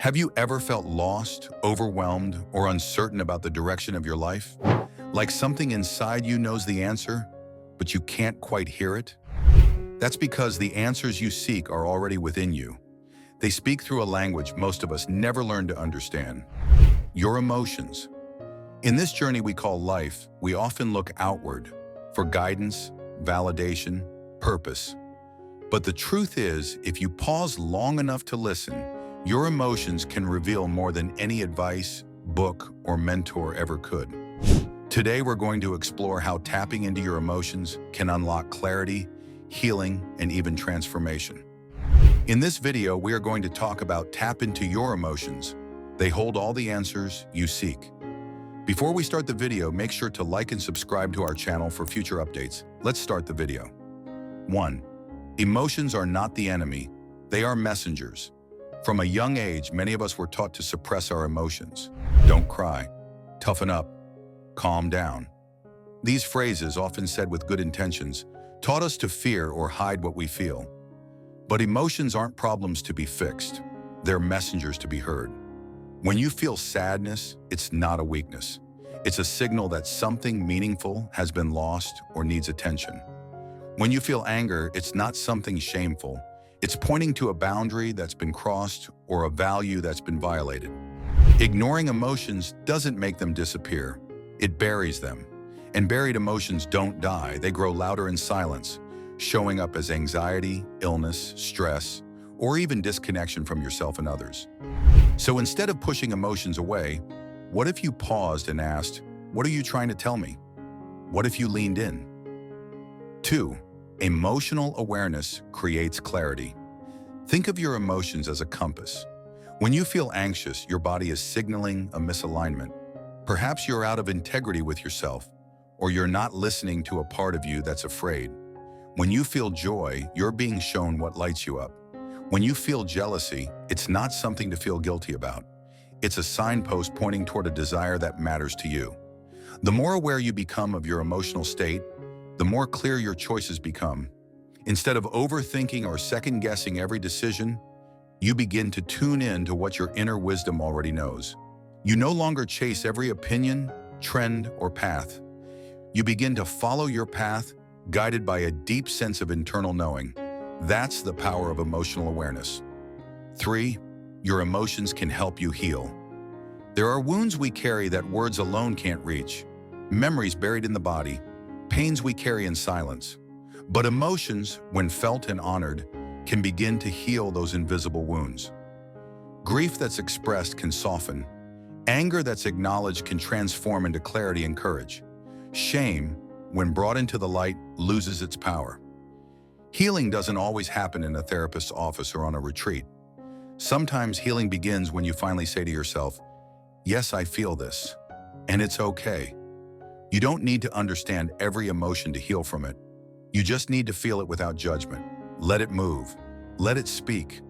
Have you ever felt lost, overwhelmed, or uncertain about the direction of your life? Like something inside you knows the answer, but you can't quite hear it? That's because the answers you seek are already within you. They speak through a language most of us never learn to understand. Your emotions. In this journey we call life, we often look outward for guidance, validation, purpose. But the truth is, if you pause long enough to listen, your emotions can reveal more than any advice, book, or mentor ever could. Today we're going to explore how tapping into your emotions can unlock clarity, healing, and even transformation. In this video, we are going to talk about tap into your emotions. They hold all the answers you seek. Before we start the video, make sure to like and subscribe to our channel for future updates. Let's start the video. 1. Emotions are not the enemy. They are messengers. From a young age, many of us were taught to suppress our emotions. Don't cry. Toughen up. Calm down. These phrases, often said with good intentions, taught us to fear or hide what we feel. But emotions aren't problems to be fixed. They're messengers to be heard. When you feel sadness, it's not a weakness. It's a signal that something meaningful has been lost or needs attention. When you feel anger, it's not something shameful. It's pointing to a boundary that's been crossed or a value that's been violated. Ignoring emotions doesn't make them disappear. It buries them. And buried emotions don't die. They grow louder in silence, showing up as anxiety, illness, stress, or even disconnection from yourself and others. So instead of pushing emotions away, what if you paused and asked, "What are you trying to tell me?" What if you leaned in? 2. Emotional awareness creates clarity. Think of your emotions as a compass. When you feel anxious, your body is signaling a misalignment. Perhaps you're out of integrity with yourself, or you're not listening to a part of you that's afraid. When you feel joy, you're being shown what lights you up. When you feel jealousy, it's not something to feel guilty about. It's a signpost pointing toward a desire that matters to you. The more aware you become of your emotional state, the more clear your choices become. Instead of overthinking or second-guessing every decision, you begin to tune in to what your inner wisdom already knows. You no longer chase every opinion, trend, or path. You begin to follow your path, guided by a deep sense of internal knowing. That's the power of emotional awareness. 3. Your emotions can help you heal. There are wounds we carry that words alone can't reach, memories buried in the body, pains we carry in silence. But emotions, when felt and honored, can begin to heal those invisible wounds. Grief that's expressed can soften. Anger that's acknowledged can transform into clarity and courage. Shame, when brought into the light, loses its power. Healing doesn't always happen in a therapist's office or on a retreat. Sometimes healing begins when you finally say to yourself, "Yes, I feel this, and it's okay." You don't need to understand every emotion to heal from it. You just need to feel it without judgment. Let it move. Let it speak.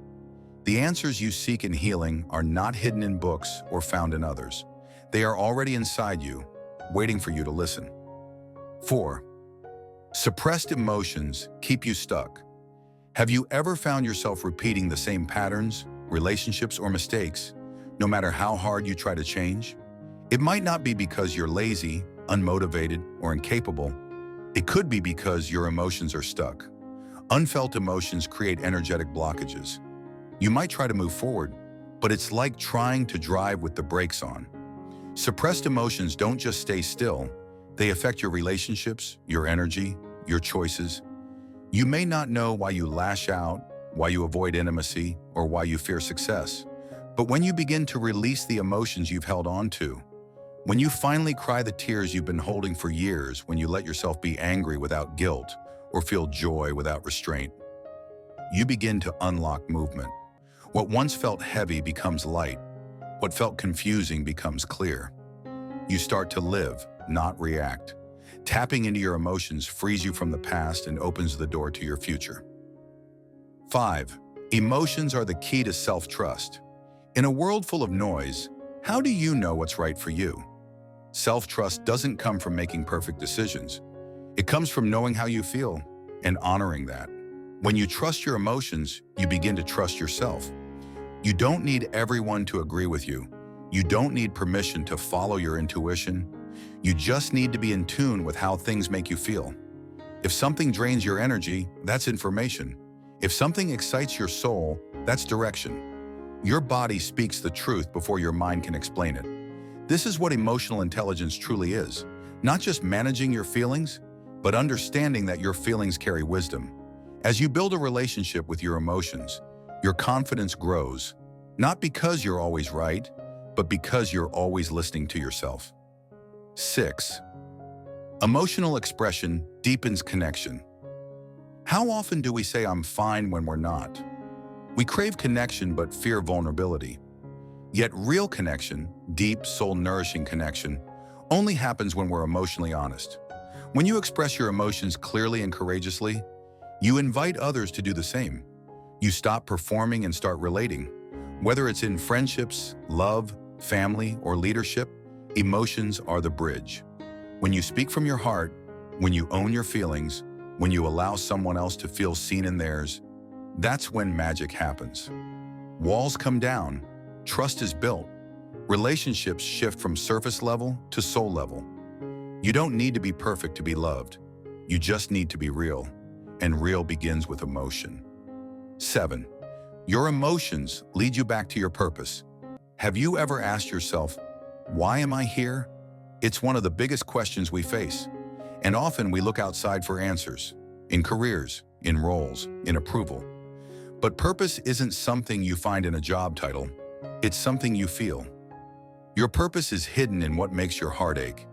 The answers you seek in healing are not hidden in books or found in others. They are already inside you, waiting for you to listen. 4. Suppressed emotions keep you stuck. Have you ever found yourself repeating the same patterns, relationships, or mistakes, no matter how hard you try to change? It might not be because you're lazy, unmotivated, or incapable. It could be because your emotions are stuck. Unfelt emotions create energetic blockages. You might try to move forward, but it's like trying to drive with the brakes on. Suppressed emotions don't just stay still. They affect your relationships, your energy, your choices. You may not know why you lash out, why you avoid intimacy, or why you fear success. But when you begin to release the emotions you've held on to, when you finally cry the tears you've been holding for years, when you let yourself be angry without guilt or feel joy without restraint, you begin to unlock movement. What once felt heavy becomes light. What felt confusing becomes clear. You start to live, not react. Tapping into your emotions frees you from the past and opens the door to your future. 5. Emotions are the key to self-trust. In a world full of noise, how do you know what's right for you? Self-trust doesn't come from making perfect decisions. It comes from knowing how you feel and honoring that. When you trust your emotions, you begin to trust yourself. You don't need everyone to agree with you. You don't need permission to follow your intuition. You just need to be in tune with how things make you feel. If something drains your energy, that's information. If something excites your soul, that's direction. Your body speaks the truth before your mind can explain it. This is what emotional intelligence truly is. Not just managing your feelings, but understanding that your feelings carry wisdom. As you build a relationship with your emotions, your confidence grows, not because you're always right, but because you're always listening to yourself. 6. Emotional expression deepens connection. How often do we say I'm fine when we're not? We crave connection but fear vulnerability. Yet real connection, deep, soul-nourishing connection, only happens when we're emotionally honest. When you express your emotions clearly and courageously, you invite others to do the same. You stop performing and start relating. Whether it's in friendships, love, family, or leadership, emotions are the bridge. When you speak from your heart, when you own your feelings, when you allow someone else to feel seen in theirs, that's when magic happens. Walls come down, trust is built, relationships shift from surface level to soul level. You don't need to be perfect to be loved. You just need to be real, and real begins with emotion. 7. Your emotions lead you back to your purpose. Have you ever asked yourself, why am I here? It's one of the biggest questions we face, and often we look outside for answers, in careers, in roles, in approval. But purpose isn't something you find in a job title, it's something you feel. Your purpose is hidden in what makes your heart ache,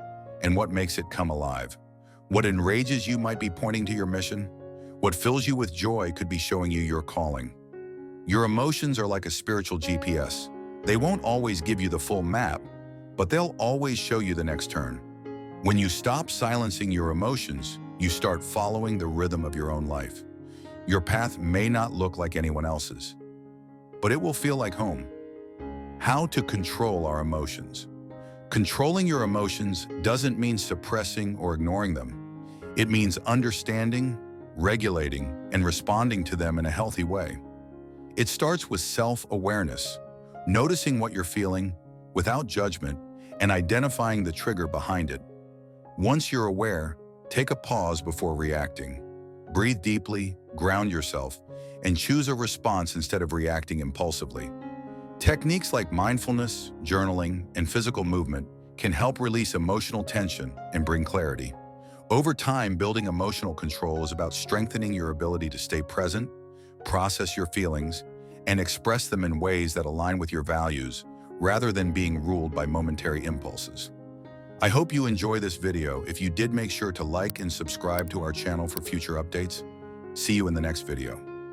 and what makes it come alive. What enrages you might be pointing to your mission. What fills you with joy could be showing you your calling. Your emotions are like a spiritual GPS. They won't always give you the full map, but they'll always show you the next turn. When you stop silencing your emotions, you start following the rhythm of your own life. Your path may not look like anyone else's, but it will feel like home. How to control our emotions. Controlling your emotions doesn't mean suppressing or ignoring them. It means understanding, regulating, and responding to them in a healthy way. It starts with self-awareness, noticing what you're feeling without judgment and identifying the trigger behind it. Once you're aware, take a pause before reacting. Breathe deeply, ground yourself, and choose a response instead of reacting impulsively. Techniques like mindfulness, journaling, and physical movement can help release emotional tension and bring clarity. Over time, building emotional control is about strengthening your ability to stay present, process your feelings, and express them in ways that align with your values, rather than being ruled by momentary impulses. I hope you enjoy this video. If you did, make sure to like and subscribe to our channel for future updates. See you in the next video.